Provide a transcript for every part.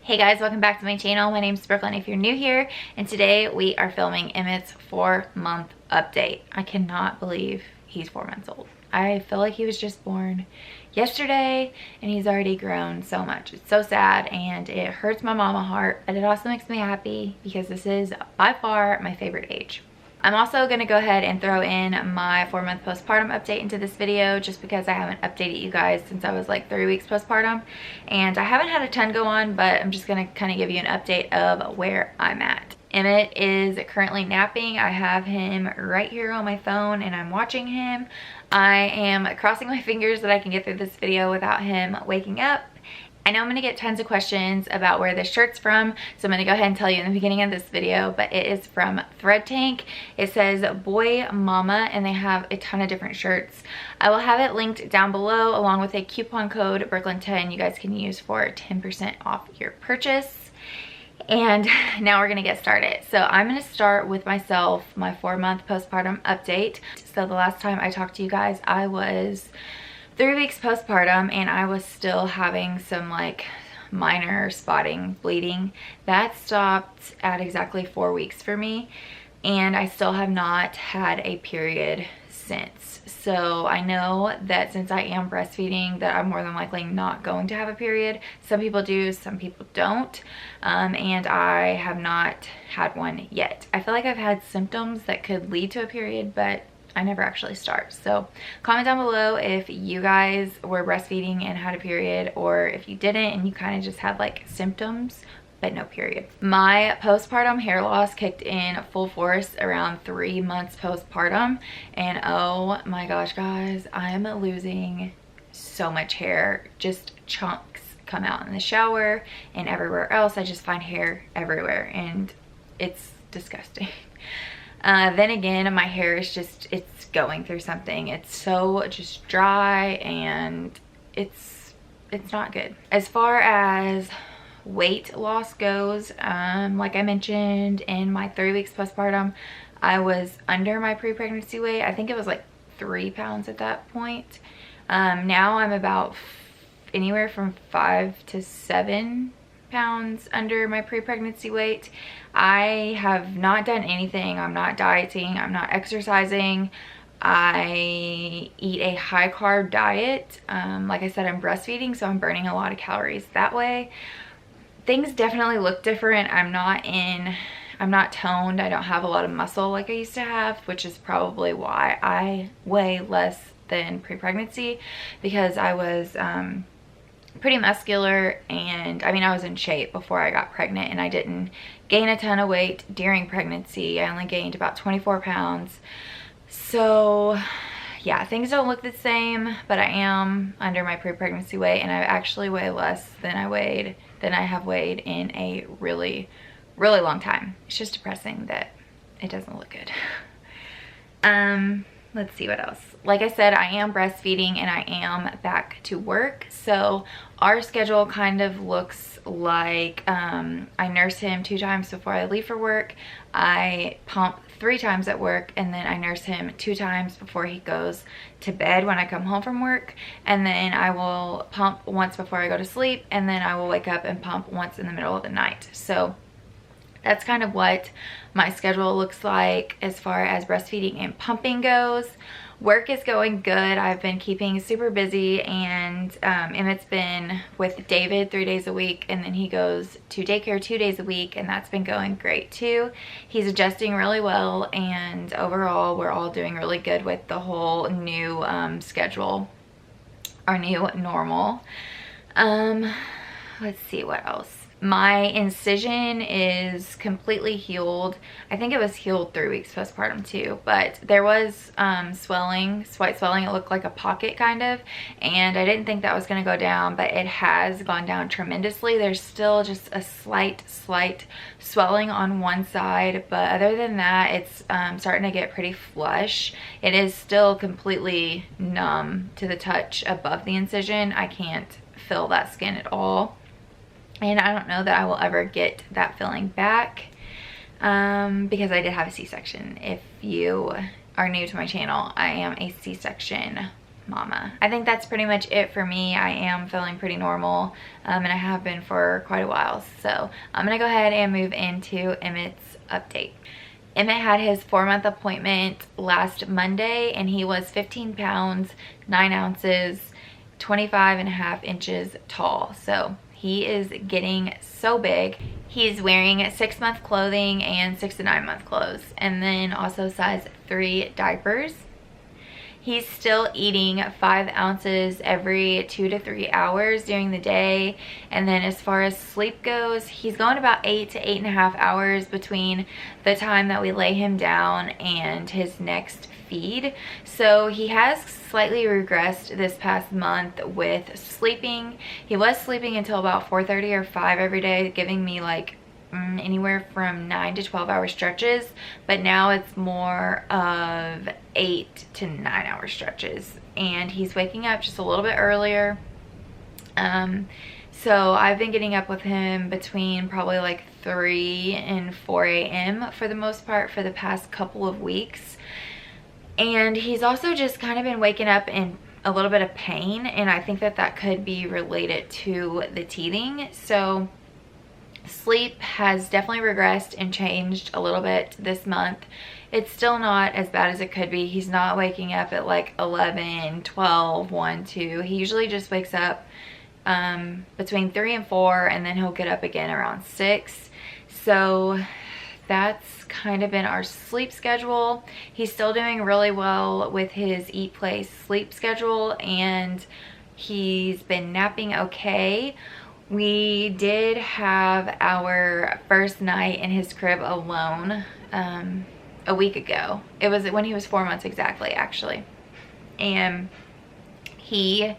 Hey guys, welcome back to my channel. My name is Brooklyn if you're new here, and today we are filming Emmett's 4-month update. I cannot believe he's 4 months old. I feel like he was just born yesterday and he's already grown so much. It's so sad and it hurts my mama heart, but it also makes me happy because this is by far my favorite age. I'm also going to go ahead and throw in my 4-month postpartum update into this video just because I haven't updated you guys since I was like 3 weeks postpartum, and I haven't had a ton go on, but I'm just going to kind of give you an update of where I'm at. Emmett is currently napping. I have him right here on my phone and I'm watching him. I am crossing my fingers that I can get through this video without him waking up. I know I'm going to get tons of questions about where this shirt's from, so I'm going to go ahead and tell you in the beginning of this video, but it is from Thread Tank. It says Boy Mama, and they have a ton of different shirts. I will have it linked down below along with a coupon code Brooklyn10 you guys can use for 10% off your purchase. And now we're going to get started. So I'm going to start with myself, my 4-month postpartum update. So the last time I talked to you guys, I was 3 weeks postpartum and I was still having some like minor spotting bleeding. That stopped at exactly 4 weeks for me, and I still have not had a period since. So I know that since I am breastfeeding that I'm more than likely not going to have a period. Some people do, some people don't, and I have not had one yet. I feel like I've had symptoms that could lead to a period, but I never actually start. So comment down below if you guys were breastfeeding and had a period, or if you didn't and you kind of just had like symptoms but no period. My postpartum hair loss kicked in full force around 3 months postpartum, and oh my gosh guys, I am losing so much hair. Just chunks come out in the shower and everywhere else. I just find hair everywhere and it's disgusting. Then again, my hair is just, it's going through something. It's so just dry and it's not good. As far as weight loss goes, like I mentioned in my 3 weeks postpartum, I was under my pre-pregnancy weight. I think it was like 3 pounds at that point. Now I'm about anywhere from 5 to 7 pounds under my pre-pregnancy weight. I have not done anything. I'm not dieting, I'm not exercising. I eat a high carb diet. Like I said, I'm breastfeeding, so I'm burning a lot of calories that way. Things definitely look different. I'm not toned. I don't have a lot of muscle like I used to have, which is probably why I weigh less than pre-pregnancy, because I was pretty muscular, and I mean I was in shape before I got pregnant, and I didn't gain a ton of weight during pregnancy. I only gained about 24 pounds. So yeah, things don't look the same, but I am under my pre-pregnancy weight, and I actually weigh less than I have weighed in a really long time. It's just depressing that it doesn't look good. Let's see what else. Like I said, I am breastfeeding and I am back to work. So our schedule kind of looks like I nurse him 2 times before I leave for work. I pump 3 times at work, and then I nurse him 2 times before he goes to bed when I come home from work. And then I will pump once before I go to sleep, and then I will wake up and pump once in the middle of the night. So that's kind of what my schedule looks like as far as breastfeeding and pumping goes. Work is going good. I've been keeping super busy, and Emmett's been with David 3 days a week, and then he goes to daycare 2 days a week, and that's been going great too. He's adjusting really well, and overall we're all doing really good with the whole new schedule, our new normal. Let's see what else. My incision is completely healed. I think it was healed 3 weeks postpartum too, but there was swelling, slight swelling. It looked like a pocket kind of, and I didn't think that was going to go down, but it has gone down tremendously. There's still just a slight swelling on one side, but other than that, it's starting to get pretty flush. It is still completely numb to the touch above the incision. I can't feel that skin at all. And I don't know that I will ever get that feeling back because I did have a C-section. If you are new to my channel, I am a C-section mama. I think that's pretty much it for me. I am feeling pretty normal, and I have been for quite a while. So I'm gonna go ahead and move into Emmett's update. Emmett had his 4-month appointment last Monday, and he was 15 pounds, 9 ounces, 25.5 inches tall. So he is getting so big. He's wearing 6-month clothing and 6 to 9 month clothes, and then also size 3 diapers. He's still eating 5 ounces every 2 to 3 hours during the day. And then as far as sleep goes, he's going about 8 to 8.5 hours between the time that we lay him down and his next feed. So he has slightly regressed this past month with sleeping. He was sleeping until about 4:30 or 5 every day, giving me like anywhere from 9 to 12 hour stretches, but now it's more of 8 to 9 hour stretches, and he's waking up just a little bit earlier. So I've been getting up with him between probably like 3 and 4 a.m. for the most part for the past couple of weeks. And he's also just kind of been waking up in a little bit of pain, and I think that that could be related to the teething. So sleep has definitely regressed and changed a little bit this month. It's still not as bad as it could be. He's not waking up at like 11, 12, 1, 2. He usually just wakes up between 3 and 4, and then he'll get up again around 6. So that's kind of been our sleep schedule. He's still doing really well with his eat, play, sleep schedule, and he's been napping okay. We did have our first night in his crib alone a week ago. It was when he was 4 months exactly, actually. And he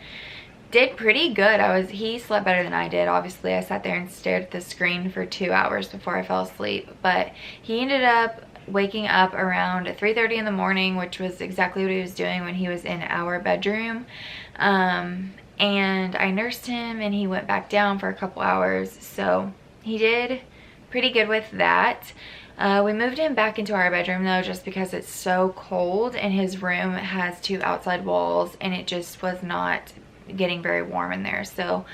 did pretty good. He slept better than I did. Obviously, I sat there and stared at the screen for 2 hours before I fell asleep. But he ended up waking up around 3:30 in the morning, which was exactly what he was doing when he was in our bedroom. And I nursed him, and he went back down for a couple hours. So he did pretty good with that. We moved him back into our bedroom though, just because it's so cold, and his room has 2 outside walls, and it just was not getting very warm in there. So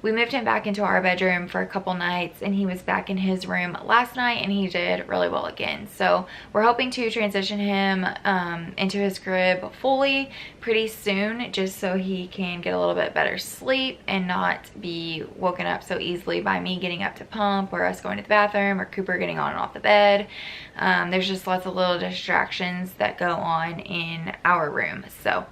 we moved him back into our bedroom for a couple nights, and he was back in his room last night, and he did really well again. So we're hoping to transition him into his crib fully pretty soon, just so he can get a little bit better sleep and not be woken up so easily by me getting up to pump, or us going to the bathroom, or Cooper getting on and off the bed. There's just lots of little distractions that go on in our room. So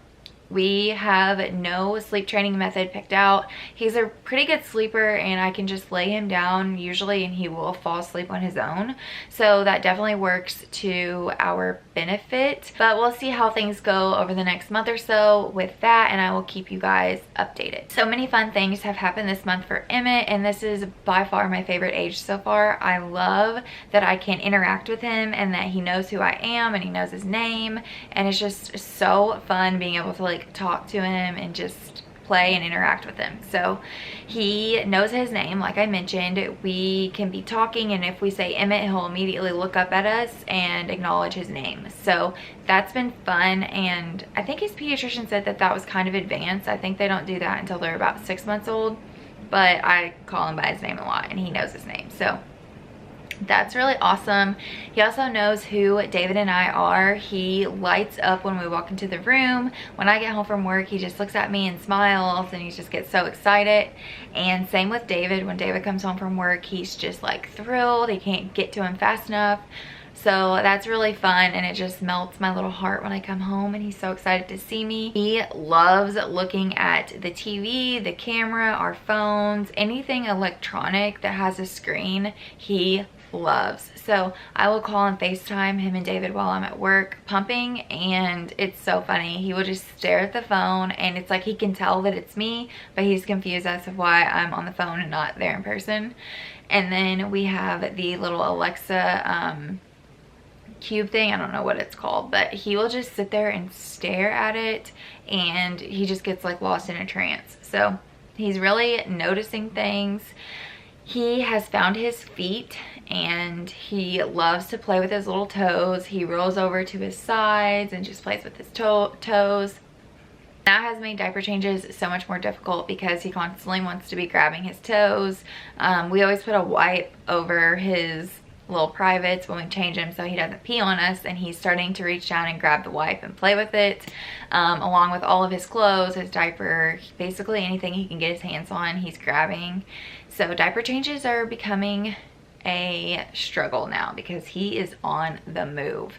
we have no sleep training method picked out. He's a pretty good sleeper, and I can just lay him down usually and he will fall asleep on his own. So that definitely works to our benefit, but we'll see how things go over the next month or so with that, and I will keep you guys updated. So many fun things have happened this month for Emmett, and this is by far my favorite age so far. I love that I can interact with him, and that he knows who I am, and he knows his name, and it's just so fun being able to like talk to him and just play and interact with him. So he knows his name, like I mentioned. We can be talking, and if we say Emmett, he'll immediately look up at us and acknowledge his name. So that's been fun, and I think his pediatrician said that that was kind of advanced. I think they don't do that until they're about 6 months old, but I call him by his name a lot, and he knows his name. So that's really awesome. He also knows who David and I are. He lights up when we walk into the room. When I get home from work, he just looks at me and smiles, and he just gets so excited. And same with David. When David comes home from work, he's just like thrilled. He can't get to him fast enough. So that's really fun, and it just melts my little heart when I come home and he's so excited to see me. He loves looking at the TV, the camera, our phones, anything electronic that has a screen, he loves. So I will call and FaceTime him and David while I'm at work pumping, and it's so funny. He will just stare at the phone, and it's like he can tell that it's me, but he's confused as to why I'm on the phone and not there in person. And then we have the little Alexa cube thing. I don't know what it's called, but he will just sit there and stare at it, and he just gets like lost in a trance. So he's really noticing things. He has found his feet, and he loves to play with his little toes. He rolls over to his sides and just plays with his toes. That has made diaper changes so much more difficult because he constantly wants to be grabbing his toes. We always put a wipe over his little privates when we change him so he doesn't pee on us, and he's starting to reach down and grab the wipe and play with it, along with all of his clothes, his diaper, basically anything he can get his hands on, he's grabbing. So diaper changes are becoming a struggle now because he is on the move.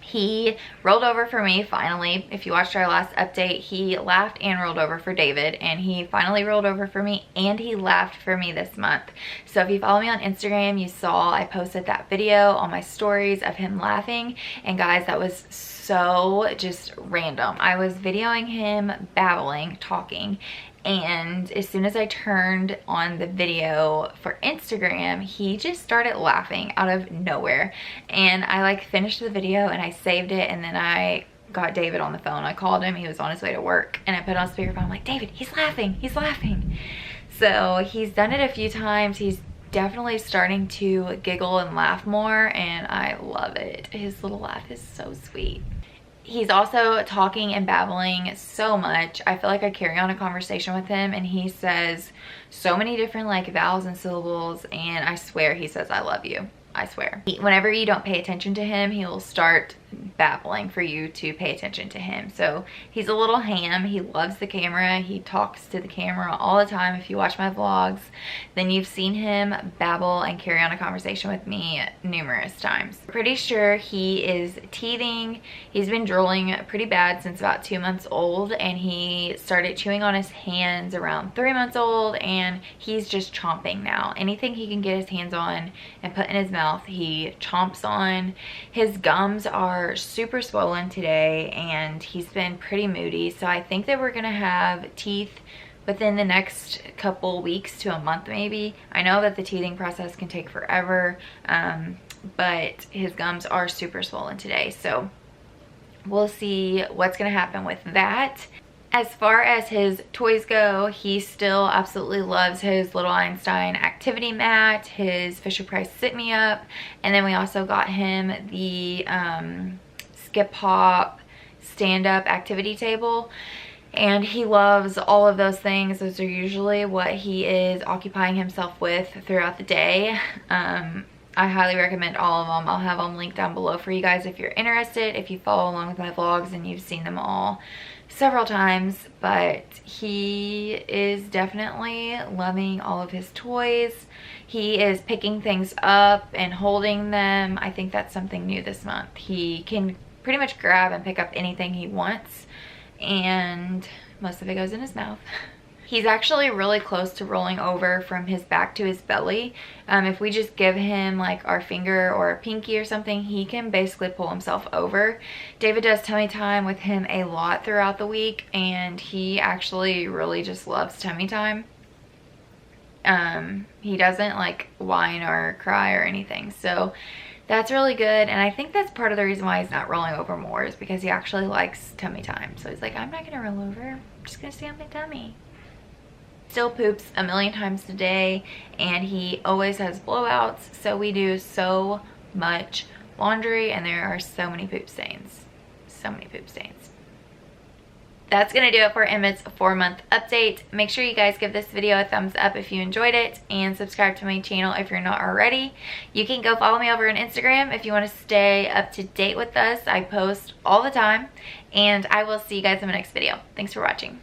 He rolled over for me finally. If you watched our last update, he laughed and rolled over for David, and he finally rolled over for me and he laughed for me this month. So if you follow me on Instagram, you saw I posted that video on my stories of him laughing, and guys, that was so just random. I was videoing him babbling, talking, and as soon as I turned on the video for Instagram, he just started laughing out of nowhere. And I like finished the video and I saved it, and then I got David on the phone. I called him, he was on his way to work, and I put on speakerphone. I'm like, David, he's laughing, he's laughing. So he's done it a few times. He's definitely starting to giggle and laugh more, and I love it. His little laugh is so sweet. He's also talking and babbling so much. I feel like I carry on a conversation with him and he says so many different like vowels and syllables, and I swear he says I love you. I swear. Whenever you don't pay attention to him, he will start babbling for you to pay attention to him. So he's a little ham. He loves the camera. He talks to the camera all the time. If you watch my vlogs, then you've seen him babble and carry on a conversation with me numerous times. Pretty sure he is teething. He's been drooling pretty bad since about 2 months old, and he started chewing on his hands around 3 months old, and he's just chomping now. Anything he can get his hands on and put in his mouth, he chomps on. His gums are super swollen today, and he's been pretty moody, so I think that we're gonna have teeth within the next couple weeks to a month maybe. I know that the teething process can take forever, but his gums are super swollen today, so we'll see what's gonna happen with that. As far as his toys go, he still absolutely loves his little Einstein activity mat, his Fisher-Price Sit Me Up, and then we also got him the Skip Hop stand-up activity table, and he loves all of those things. Those are usually what he is occupying himself with throughout the day. I highly recommend all of them. I'll have them linked down below for you guys if you're interested, if you follow along with my vlogs and you've seen them all several times. But he is definitely loving all of his toys. He is picking things up and holding them. I think that's something new this month. He can pretty much grab and pick up anything he wants, and most of it goes in his mouth. He's actually really close to rolling over from his back to his belly. If we just give him like our finger or a pinky or something, he can basically pull himself over. David does tummy time with him a lot throughout the week, and he actually really just loves tummy time. He doesn't like whine or cry or anything, so that's really good. And I think that's part of the reason why he's not rolling over more, is because he actually likes tummy time. So he's like, I'm not gonna roll over, I'm just gonna stay on my tummy. Still poops a million times a day, and he always has blowouts, so we do so much laundry, and there are so many poop stains. So many poop stains. That's gonna do it for Emmett's 4-month update. Make sure you guys give this video a thumbs up if you enjoyed it, and subscribe to my channel if you're not already. You can go follow me over on Instagram if you want to stay up to date with us. I post all the time, and I will see you guys in my next video. Thanks for watching.